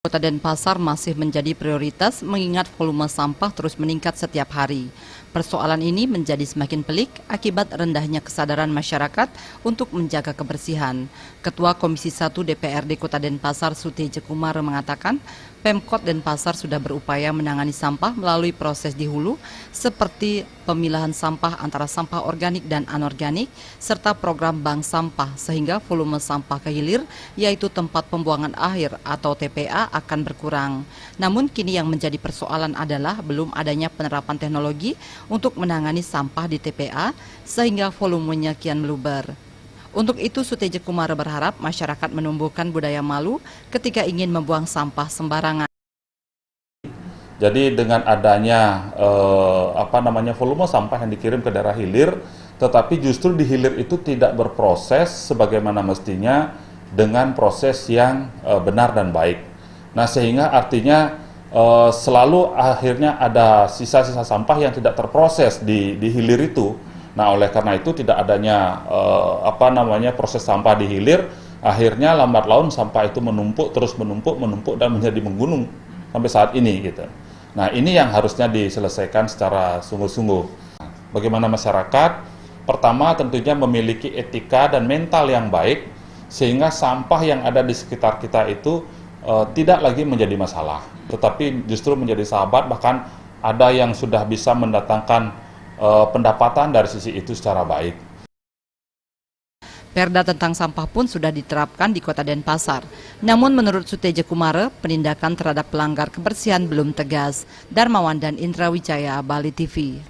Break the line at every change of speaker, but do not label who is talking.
Kota Denpasar masih menjadi prioritas mengingat volume sampah terus meningkat setiap hari. Persoalan ini menjadi semakin pelik akibat rendahnya kesadaran masyarakat untuk menjaga kebersihan. Ketua Komisi 1 DPRD Kota Denpasar Sutieje Kumar mengatakan, Pemkot Denpasar sudah berupaya menangani sampah melalui proses di hulu seperti pemilahan sampah antara sampah organik dan anorganik serta program bank sampah sehingga volume sampah ke hilir yaitu tempat pembuangan akhir atau TPA akan berkurang. Namun kini yang menjadi persoalan adalah belum adanya penerapan teknologi untuk menangani sampah di TPA sehingga volumenya kian meluber. Untuk itu Sutieje Kumar berharap masyarakat menumbuhkan budaya malu ketika ingin membuang sampah sembarangan.
Jadi dengan adanya volume sampah yang dikirim ke daerah hilir, tetapi justru di hilir itu tidak berproses sebagaimana mestinya dengan proses yang benar dan baik. Nah, sehingga artinya selalu akhirnya ada sisa-sisa sampah yang tidak terproses di hilir itu. Nah, oleh karena itu tidak adanya proses sampah di hilir, akhirnya lambat laun sampah itu menumpuk dan menjadi menggunung sampai saat ini gitu. Nah, ini yang harusnya diselesaikan secara sungguh-sungguh. Bagaimana masyarakat? Pertama tentunya memiliki etika dan mental yang baik sehingga sampah yang ada di sekitar kita itu tidak lagi menjadi masalah, tetapi justru menjadi sahabat, bahkan ada yang sudah bisa mendatangkan pendapatan dari sisi itu secara baik.
Perda tentang sampah pun sudah diterapkan di Kota Denpasar. Namun menurut Sutieje Kumar, penindakan terhadap pelanggar kebersihan belum tegas. Darmawan dan Indra Wijaya, Bali TV.